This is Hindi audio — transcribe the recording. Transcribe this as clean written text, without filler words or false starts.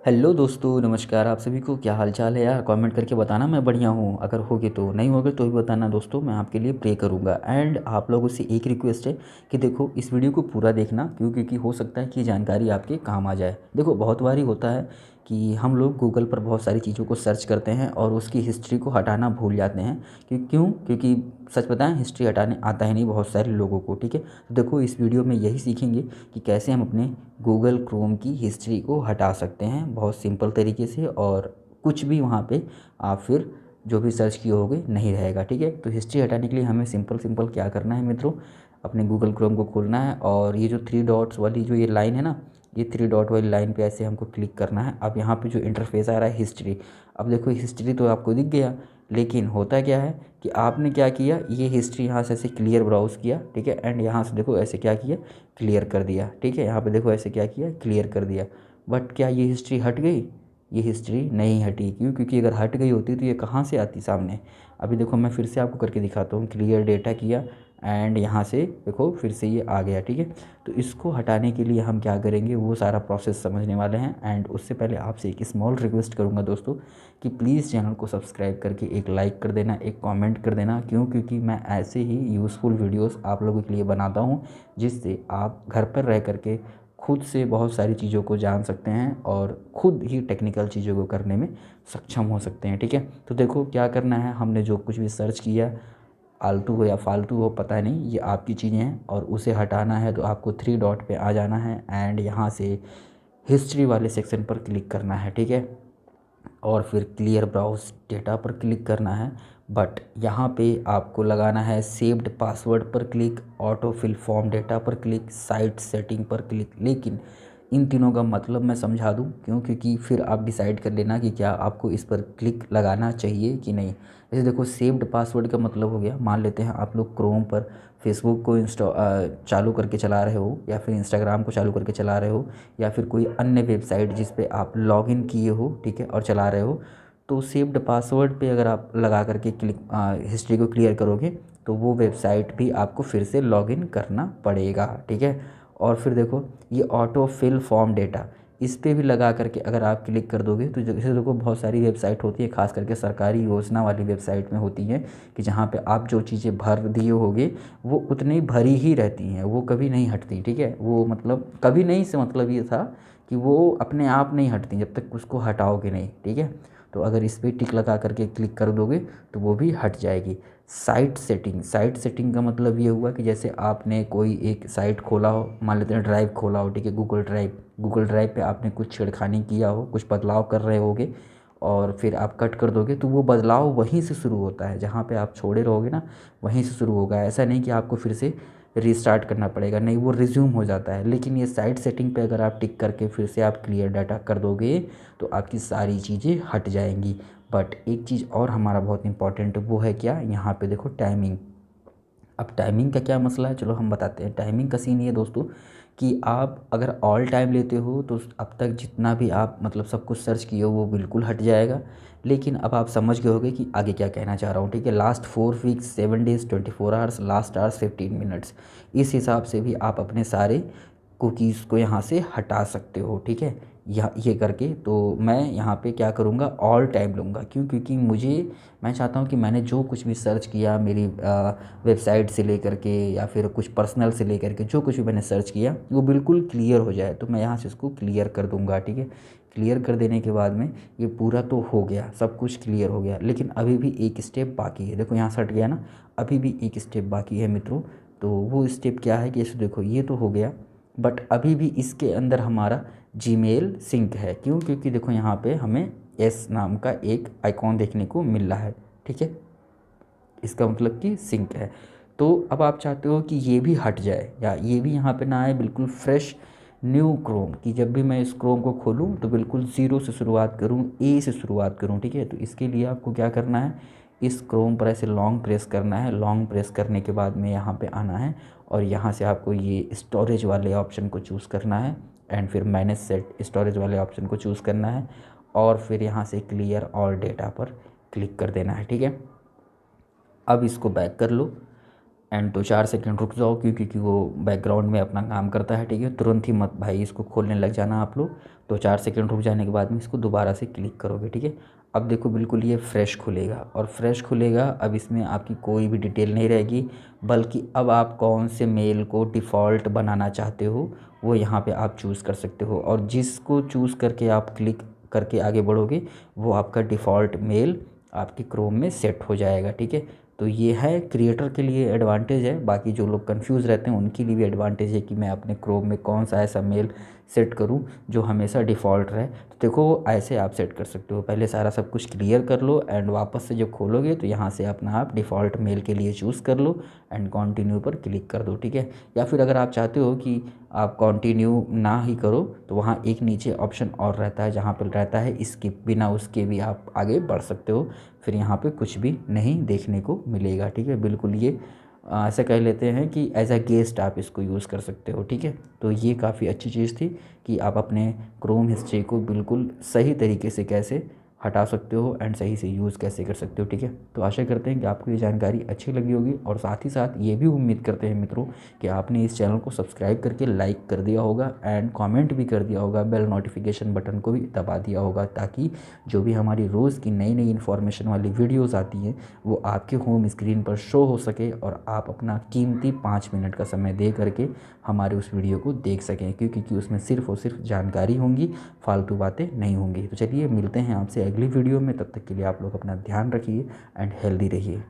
हेलो दोस्तों, नमस्कार। आप सभी को क्या हाल चाल है यार? कमेंट करके बताना, मैं बढ़िया हूँ। अगर होगे तो, नहीं होगे तो भी बताना दोस्तों, मैं आपके लिए प्रे करूँगा। एंड आप लोगों से एक रिक्वेस्ट है कि देखो इस वीडियो को पूरा देखना, क्योंकि हो सकता है कि जानकारी आपके काम आ जाए। देखो बहुत बारी होता है कि हम लोग गूगल पर बहुत सारी चीज़ों को सर्च करते हैं और उसकी हिस्ट्री को हटाना भूल जाते हैं। क्योंकि सच बताएं, हिस्ट्री हटाने आता ही नहीं बहुत सारे लोगों को। ठीक है, तो देखो इस वीडियो में यही सीखेंगे कि कैसे हम अपने गूगल क्रोम की हिस्ट्री को हटा सकते हैं बहुत सिंपल तरीके से, और कुछ भी वहाँ पे आप फिर जो भी सर्च किए होगे नहीं रहेगा। ठीक है, तो हिस्ट्री हटाने के लिए हमें सिंपल सिंपल क्या करना है मित्रों, अपने गूगल क्रोम को खोलना है और ये जो थ्री डॉट्स वाली जो ये लाइन है ना, ये थ्री डॉट वाली लाइन पे ऐसे हमको क्लिक करना है। अब यहाँ पे जो इंटरफेस आ रहा है हिस्ट्री, अब देखो हिस्ट्री तो आपको दिख गया, लेकिन होता क्या है कि आपने क्या किया, ये हिस्ट्री यहाँ से ऐसे क्लियर ब्राउज़ किया। ठीक है, एंड यहाँ से देखो ऐसे क्या किया, क्लियर कर दिया। ठीक है, यहाँ पे देखो ऐसे क्या किया, क्लियर कर दिया। बट क्या ये हिस्ट्री हट गई? ये हिस्ट्री नहीं हटी। क्योंकि अगर हट गई होती तो ये कहाँ से आती सामने? अभी देखो मैं फिर से आपको करके दिखाता हूँ। क्लियर डेटा किया एंड यहाँ से देखो फिर से ये आ गया। ठीक है, तो इसको हटाने के लिए हम क्या करेंगे वो सारा प्रोसेस समझने वाले हैं। एंड उससे पहले आपसे एक स्मॉल रिक्वेस्ट करूँगा दोस्तों कि प्लीज़ चैनल को सब्सक्राइब करके एक लाइक कर देना, एक कमेंट कर देना। क्योंकि मैं ऐसे ही यूज़फुल वीडियोस आप लोगों के लिए बनाता हूँ, जिससे आप घर पर रह करके खुद से बहुत सारी चीज़ों को जान सकते हैं और खुद ही टेक्निकल चीज़ों को करने में सक्षम हो सकते हैं। ठीक है, तो देखो क्या करना है, हमने जो कुछ भी सर्च किया, आलतू हो या फालतू हो पता नहीं, ये आपकी चीज़ें हैं और उसे हटाना है तो आपको थ्री डॉट पे आ जाना है एंड यहाँ से हिस्ट्री वाले सेक्शन पर क्लिक करना है। ठीक है, और फिर क्लियर ब्राउज़ डेटा पर क्लिक करना है। बट यहाँ पे आपको लगाना है सेव्ड पासवर्ड पर click, auto fill form data पर क्लिक, साइट सेटिंग पर क्लिक। लेकिन इन तीनों का मतलब मैं समझा दूँ क्योंकि फिर आप डिसाइड कर लेना कि क्या आपको इस पर क्लिक लगाना चाहिए कि नहीं। जैसे देखो सेव्ड पासवर्ड का मतलब हो गया, मान लेते हैं आप लोग क्रोम पर फेसबुक को चालू करके चला रहे हो, या फिर इंस्टाग्राम को चालू करके चला रहे हो, या फिर कोई अन्य वेबसाइट जिस पे आप लॉगिन किए हो, ठीक है, और चला रहे हो, तो सेव्ड पासवर्ड पे अगर आप लगा करके क्लिक हिस्ट्री को क्लियर करोगे तो वो वेबसाइट भी आपको फिर से लॉगिन करना पड़ेगा। ठीक है, और फिर देखो ये ऑटो फिल फॉर्म डेटा, इस पे भी लगा करके अगर आप क्लिक कर दोगे तो जैसे देखो बहुत सारी वेबसाइट होती है, खास करके सरकारी योजना वाली वेबसाइट में होती है कि जहाँ पे आप जो चीज़ें भर दिए होगे वो उतनी भरी ही रहती हैं, वो कभी नहीं हटती। ठीक है, वो मतलब कभी नहीं से मतलब ये था कि वो अपने आप नहीं हटती जब तक उसको हटाओगे नहीं। ठीक है, तो अगर इस पर टिक लगा करके क्लिक कर दोगे तो वो भी हट जाएगी। साइट सेटिंग, साइट सेटिंग का मतलब ये हुआ कि जैसे आपने कोई एक साइट खोला हो, मान लेते हैं ड्राइव खोला हो, ठीक है, गूगल ड्राइव पे आपने कुछ छेड़खानी किया हो, कुछ बदलाव कर रहे होगे और फिर आप कट कर दोगे तो वो बदलाव वहीं से शुरू होता है, जहाँ पे आप छोड़े रहोगे ना वहीं से शुरू होगा। ऐसा नहीं कि आपको फिर से रीस्टार्ट करना पड़ेगा, नहीं, वो रिज्यूम हो जाता है। लेकिन ये साइट सेटिंग पे अगर आप टिक करके फिर से आप क्लियर डाटा कर दोगे तो आपकी सारी चीज़ें हट जाएंगी। बट एक चीज़ और हमारा बहुत इंपॉर्टेंट, वो है क्या, यहाँ पे देखो टाइमिंग। अब टाइमिंग का क्या मसला है, चलो हम बताते हैं। टाइमिंग का सीन ये दोस्तों कि आप अगर ऑल टाइम लेते हो तो अब तक जितना भी आप मतलब सब कुछ सर्च किए हो वो बिल्कुल हट जाएगा। लेकिन अब आप समझ गए होगे कि आगे क्या कहना चाह रहा हूँ। ठीक है, last 4 weeks 7 days 24 hours, last hours 15 minutes, इस हिसाब से भी आप अपने सारे कुकीज़ को यहाँ से हटा सकते हो। ठीक है, ये करके तो मैं यहाँ पे क्या करूँगा, ऑल टाइम लूँगा। क्योंकि मैं चाहता हूँ कि मैंने जो कुछ भी सर्च किया मेरी वेबसाइट से लेकर के या फिर कुछ पर्सनल से लेकर के जो कुछ भी मैंने सर्च किया वो बिल्कुल क्लियर हो जाए, तो मैं यहाँ से उसको क्लियर कर दूँगा। ठीक है, क्लियर कर देने के बाद में ये पूरा तो हो गया, सब कुछ क्लियर हो गया, लेकिन अभी भी एक स्टेप बाकी है। देखो यहाँ से हट गया ना, अभी भी एक स्टेप बाकी है मित्रों। तो वो स्टेप क्या है कि जैसे देखो ये तो हो गया, बट अभी भी इसके अंदर हमारा जीमेल सिंक है। क्योंकि देखो यहाँ पे हमें एस नाम का एक आइकॉन देखने को मिल रहा है। ठीक है, इसका मतलब कि सिंक है। तो अब आप चाहते हो कि ये भी हट जाए या ये भी यहाँ पे ना आए, बिल्कुल फ्रेश न्यू क्रोम, कि जब भी मैं इस क्रोम को खोलूँ तो बिल्कुल ज़ीरो से शुरुआत करूँ, ए से शुरुआत करूँ। ठीक है, तो इसके लिए आपको क्या करना है, इस क्रोम पर ऐसे लॉन्ग प्रेस करना है। लॉन्ग प्रेस करने के बाद में यहाँ पे आना है और यहाँ से आपको ये स्टोरेज वाले ऑप्शन को चूज़ करना है एंड फिर मैनेज सेट स्टोरेज वाले ऑप्शन को चूज़ करना है और फिर यहाँ से क्लियर ऑल डेटा पर क्लिक कर देना है। ठीक है, अब इसको बैक कर लो एंड 2-4 सेकंड रुक जाओ क्योंकि वो बैकग्राउंड में अपना काम करता है, ठीक है। तुरंत ही मत भाई इसको खोलने लग जाना आप लोग। 2-4 सेकंड रुक जाने के बाद में इसको दोबारा से क्लिक करोगे, ठीक है। अब देखो बिल्कुल ये फ्रेश खुलेगा, और फ्रेश खुलेगा। अब इसमें आपकी कोई भी डिटेल नहीं रहेगी, बल्कि अब आप कौन से मेल को डिफ़ॉल्ट बनाना चाहते हो वो यहाँ पे आप चूज़ कर सकते हो, और जिसको चूज़ करके आप क्लिक करके आगे बढ़ोगे वो आपका डिफ़ॉल्ट मेल आपकी क्रोम में सेट हो जाएगा, ठीक है। तो ये है क्रिएटर के लिए एडवांटेज है, बाकी जो लोग कंफ्यूज रहते हैं उनके लिए भी एडवांटेज है कि मैं अपने क्रोम में कौन सा ऐसा मेल सेट करूं जो हमेशा डिफ़ॉल्ट रहे। तो देखो ऐसे आप सेट कर सकते हो, पहले सारा सब कुछ क्लियर कर लो एंड वापस से जब खोलोगे तो यहाँ से अपना आप डिफ़ॉल्ट मेल के लिए चूज़ कर लो एंड कंटिन्यू पर क्लिक कर दो, ठीक है। या फिर अगर आप चाहते हो कि आप कंटिन्यू ना ही करो तो वहाँ एक नीचे ऑप्शन और रहता है जहाँ पर रहता है स्किप, बिना उसके भी आप आगे बढ़ सकते हो। फिर यहाँ पे कुछ भी नहीं देखने को मिलेगा, ठीक है। बिल्कुल ये ऐसा कह लेते हैं कि एज अ गेस्ट आप इसको यूज़ कर सकते हो, ठीक है। तो ये काफ़ी अच्छी चीज़ थी कि आप अपने क्रोम हिस्ट्री को बिल्कुल सही तरीके से कैसे हटा सकते हो एंड सही से यूज़ कैसे कर सकते हो, ठीक है। तो आशा करते हैं कि आपको ये जानकारी अच्छी लगी होगी, और साथ ही साथ ये भी उम्मीद करते हैं मित्रों कि आपने इस चैनल को सब्सक्राइब करके लाइक कर दिया होगा एंड कमेंट भी कर दिया होगा, बेल नोटिफिकेशन बटन को भी दबा दिया होगा, ताकि जो भी हमारी रोज़ की नई नई इन्फॉर्मेशन वाली वीडियोज़ आती हैं वो आपके होम स्क्रीन पर शो हो सके, और आप अपना कीमती 5 मिनट का समय दे करके हमारे उस वीडियो को देख सकें, क्योंकि उसमें सिर्फ़ और सिर्फ जानकारी होंगी, फालतू बातें नहीं होंगी। तो चलिए मिलते हैं आपसे अगली वीडियो में, तब तक के लिए आप लोग अपना ध्यान रखिए एंड हेल्दी रहिए।